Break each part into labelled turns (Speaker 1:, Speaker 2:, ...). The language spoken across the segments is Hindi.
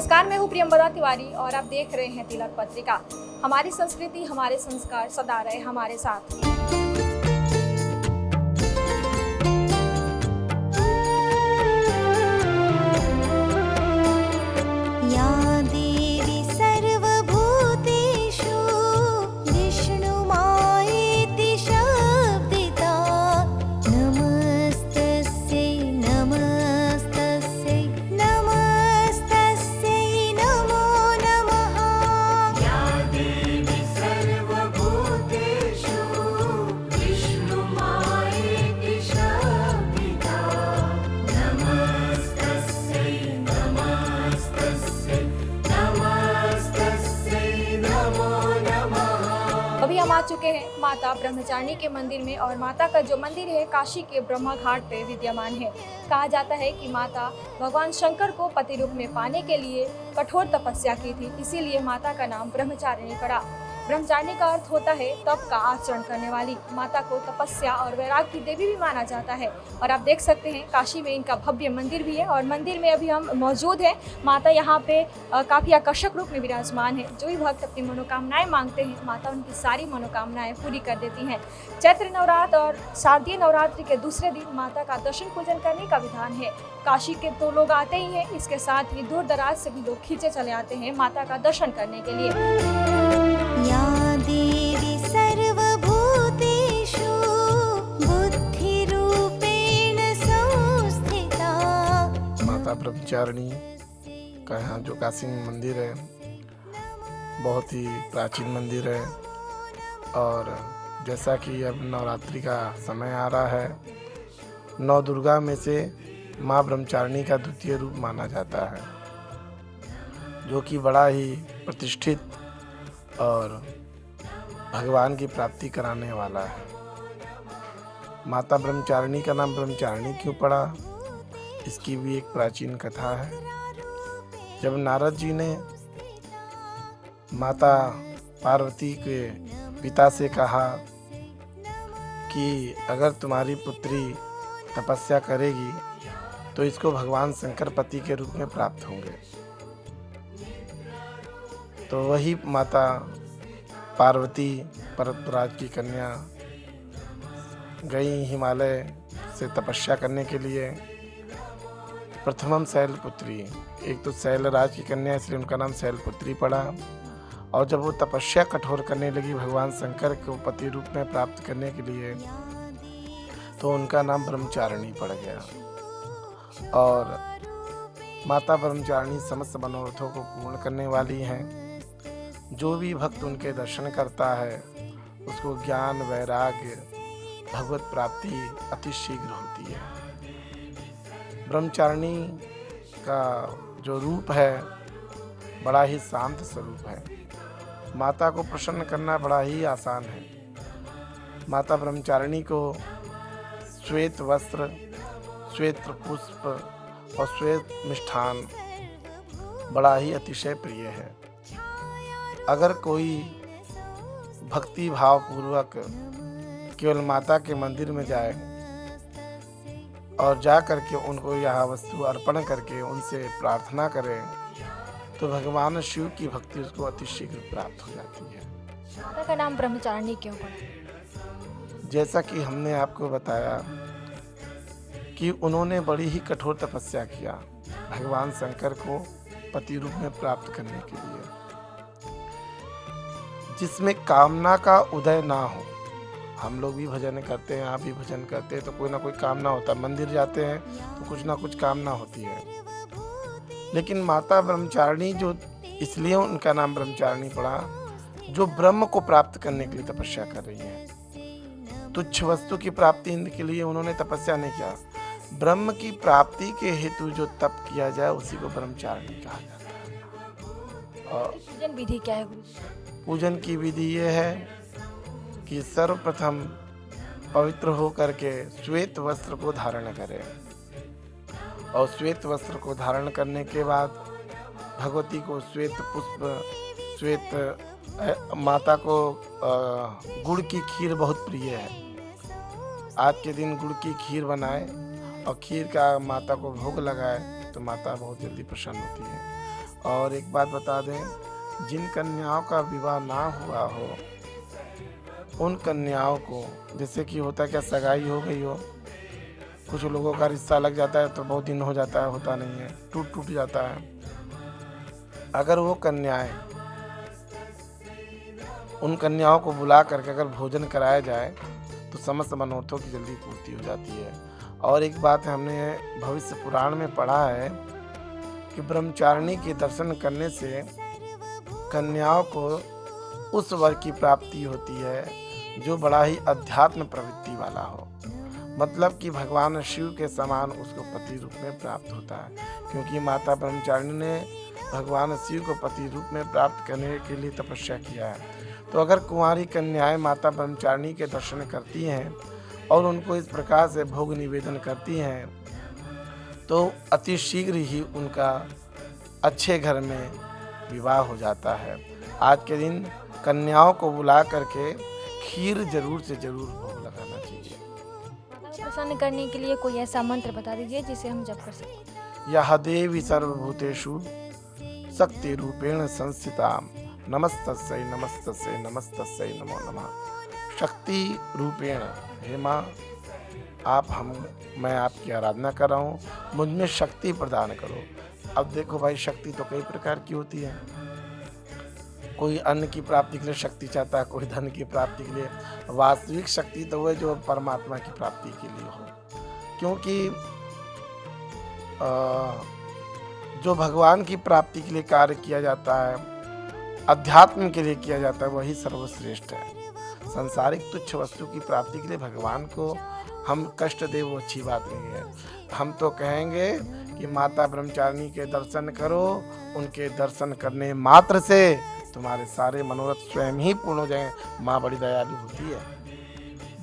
Speaker 1: नमस्कार, मैं हूँ प्रियंवदा तिवारी और आप देख रहे हैं तिलक पत्रिका। हमारी संस्कृति, हमारे संस्कार सदा रहे हमारे साथ। अभी हम आ चुके हैं माता ब्रह्मचारिणी के मंदिर में और माता का जो मंदिर है काशी के ब्रह्मा घाट पे विद्यमान है। कहा जाता है कि माता भगवान शंकर को पति रूप में पाने के लिए कठोर तपस्या की थी, इसीलिए माता का नाम ब्रह्मचारिणी पड़ा। ब्रह्मचारिणी का अर्थ होता है तप का आचरण करने वाली। माता को तपस्या और वैराग की देवी भी माना जाता है। और आप देख सकते हैं काशी में इनका भव्य मंदिर भी है और मंदिर में अभी हम मौजूद हैं। माता यहाँ पे काफ़ी आकर्षक रूप में विराजमान है। जो भी भक्त अपनी मनोकामनाएं मांगते हैं, माता उनकी सारी मनोकामनाएं पूरी कर देती हैं। चैत्र नवरात्र और शारदीय नवरात्रि के दूसरे दिन माता का दर्शन पूजन करने का विधान है। काशी के तो लोग आते ही हैं, इसके साथ ही दूर दराज से भी लोग खींचे चले आते हैं माता का दर्शन करने के लिए।
Speaker 2: या देवी सर्वभूतेषु बुद्धिरूपेण संस्थिता।
Speaker 3: माता ब्रह्मचारिणी का यहाँ जो काशी में मंदिर है बहुत ही प्राचीन मंदिर है। और जैसा कि अब नवरात्रि का समय आ रहा है, नौ दुर्गा में से माँ ब्रह्मचारिणी का द्वितीय रूप माना जाता है, जो कि बड़ा ही प्रतिष्ठित और भगवान की प्राप्ति कराने वाला है। माता ब्रह्मचारिणी का नाम ब्रह्मचारिणी क्यों पड़ा, इसकी भी एक प्राचीन कथा है। जब नारद जी ने माता पार्वती के पिता से कहा कि अगर तुम्हारी पुत्री तपस्या करेगी तो इसको भगवान शंकर पति के रूप में प्राप्त होंगे, तो वही माता पार्वती पर्वतराज की कन्या गई हिमालय से तपस्या करने के लिए। प्रथमम शैलपुत्री, एक तो शैलराज की कन्या इसलिए उनका नाम शैलपुत्री पड़ा। और जब वो तपस्या कठोर करने लगी भगवान शंकर को पति रूप में प्राप्त करने के लिए, तो उनका नाम ब्रह्मचारिणी पड़ गया। और माता ब्रह्मचारिणी समस्त मनोरथों को पूर्ण करने वाली हैं। जो भी भक्त उनके दर्शन करता है उसको ज्ञान, वैराग्य, भगवत प्राप्ति अति शीघ्र होती है। ब्रह्मचारिणी का जो रूप है बड़ा ही शांत स्वरूप है। माता को प्रसन्न करना बड़ा ही आसान है। माता ब्रह्मचारिणी को श्वेत वस्त्र, श्वेत पुष्प और श्वेत मिष्ठान बड़ा ही अतिशय प्रिय है। अगर कोई भक्ति भाव पूर्वक केवल माता के मंदिर में जाए और जा करके उनको यह वस्तु अर्पण करके उनसे प्रार्थना करे, तो भगवान शिव की भक्ति उसको अति शीघ्र प्राप्त हो जाती है।
Speaker 1: माता का नाम ब्रह्मचारिणी क्यों पड़ा?
Speaker 3: जैसा कि हमने आपको बताया कि उन्होंने बड़ी ही कठोर तपस्या किया भगवान शंकर को पति रूप में प्राप्त करने के लिए, जिसमें कामना का उदय ना हो। हम लोग भी भजन करते हैं, आप भी भजन करते हैं, तो कोई ना कोई कामना होता है। मंदिर जाते हैं तो कुछ ना कुछ कामना होती है। लेकिन माता ब्रह्मचारिणी जो इसलिए उनका नाम ब्रह्मचारिणी पड़ा, जो ब्रह्म को प्राप्त करने के लिए तपस्या कर रही हैं। तुच्छ वस्तु की प्राप्ति के लिए उन्होंने तपस्या नहीं किया, ब्रह्म की प्राप्ति के हेतु जो तप किया जाए उसी को ब्रह्मचारिणी कहा जाता है। और
Speaker 1: पूजन विधि क्या है गुरु?
Speaker 3: पूजन की विधि ये है कि सर्वप्रथम पवित्र हो करके श्वेत वस्त्र को धारण करें। और श्वेत वस्त्र को धारण करने के बाद भगवती को श्वेत पुष्प, श्वेत माता को गुड़ की खीर बहुत प्रिय है। आज के दिन गुड़ की खीर बनाए और खीर का माता को भोग लगाए तो माता बहुत जल्दी प्रसन्न होती है। और एक बात बता दें, जिन कन्याओं का विवाह ना हुआ हो उन कन्याओं को, जैसे कि होता है क्या, सगाई हो गई हो, कुछ लोगों का रिश्ता लग जाता है तो बहुत दिन हो जाता है, होता नहीं है, टूट जाता है। अगर वो कन्याएं, उन कन्याओं को बुला करके अगर भोजन कराया जाए तो समस्त मनोरथों की जल्दी पूर्ति हो जाती है। और एक बात हमने भविष्य पुराण में पढ़ा है कि ब्रह्मचारिणी के दर्शन करने से कन्याओं को उस वर की प्राप्ति होती है जो बड़ा ही अध्यात्म प्रवृत्ति वाला हो, मतलब कि भगवान शिव के समान उसको पति रूप में प्राप्त होता है, क्योंकि माता ब्रह्मचारिणी ने भगवान शिव को पति रूप में प्राप्त करने के लिए तपस्या किया है। तो अगर कुंवारी कन्याएं माता ब्रह्मचारिणी के दर्शन करती हैं और उनको इस प्रकार से भोग निवेदन करती हैं तो अति शीघ्र ही उनका अच्छे घर में विवाह हो जाता है। आज के दिन कन्याओं को बुला करके खीर जरूर से जरूर भोग लगाना चाहिए।
Speaker 1: प्रसन्न करने के लिए कोई ऐसा मंत्र बता दीजिए जिसे हम जप कर सकें।
Speaker 3: यह देवी सर्वभूतेषु शक्ति रूपेण संस्थिता नमस्तस्यै नमस्तस्यै नमस्तस्यै नमो नमः। शक्ति रूपेण, हे माँ, मैं आपकी आराधना कर रहा हूँ, मुझ में शक्ति प्रदान करो। अब देखो भाई, शक्ति तो कई प्रकार की होती है। कोई अन्न की प्राप्ति के लिए शक्ति चाहता है, कोई धन की प्राप्ति के लिए। वास्तविक शक्ति तो वह जो परमात्मा की प्राप्ति के लिए हो, क्योंकि जो भगवान की प्राप्ति के लिए कार्य किया जाता है, अध्यात्म के लिए किया जाता है, वही सर्वश्रेष्ठ है। सांसारिक तुच्छ वस्तु की प्राप्ति के लिए भगवान को हम कष्ट दे, वो अच्छी बात नहीं है। हम तो कहेंगे कि माता ब्रह्मचारिणी के दर्शन करो, उनके दर्शन करने मात्र से तुम्हारे सारे मनोरथ स्वयं ही पूर्ण हो जाएंगे। माँ बड़ी दयालु होती है,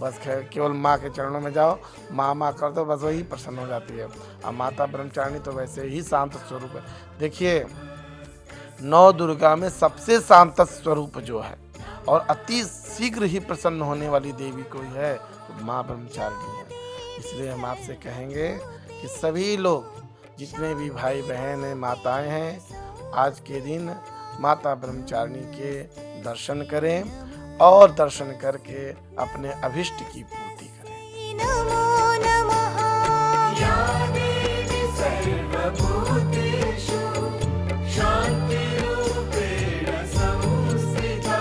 Speaker 3: बस केवल माँ के चरणों में जाओ, माँ माँ कर दो, बस वही प्रसन्न हो जाती है। अब माता ब्रह्मचारिणी तो वैसे ही शांत स्वरूप है। देखिए, 9 दुर्गा में सबसे शांत स्वरूप जो है और अति शीघ्र ही प्रसन्न होने वाली देवी कोई है तो माँ ब्रह्मचारिणी है। इसलिए हम आपसे कहेंगे कि सभी लोग, जितने भी भाई बहन हैं, माताएं हैं, आज के दिन माता ब्रह्मचारिणी के दर्शन करें और दर्शन करके अपने अभिष्ट की पूर्ति करें।
Speaker 2: नमो नमः।
Speaker 4: या देवी सर्वभूतेषु शान्तिरूपेण संस्थिता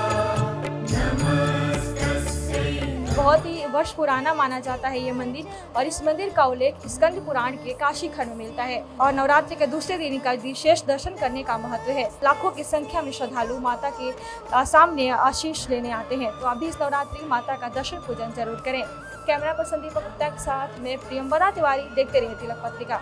Speaker 4: नमस्तस्यै।
Speaker 1: बहुत ही वर्ष पुराना माना जाता है ये मंदिर, और इस मंदिर का उल्लेख स्कंद पुराण के काशी खंड में मिलता है। और नवरात्रि के दूसरे दिन का विशेष दर्शन करने का महत्व है। लाखों की संख्या में श्रद्धालु माता के सामने आशीष लेने आते हैं। तो अभी इस नवरात्रि माता का दर्शन पूजन जरूर करें। कैमरा पर्सन दीपक गुप्ता के साथ मैं प्रियंवदा तिवारी, देखते रहिए तिलक पत्रिका।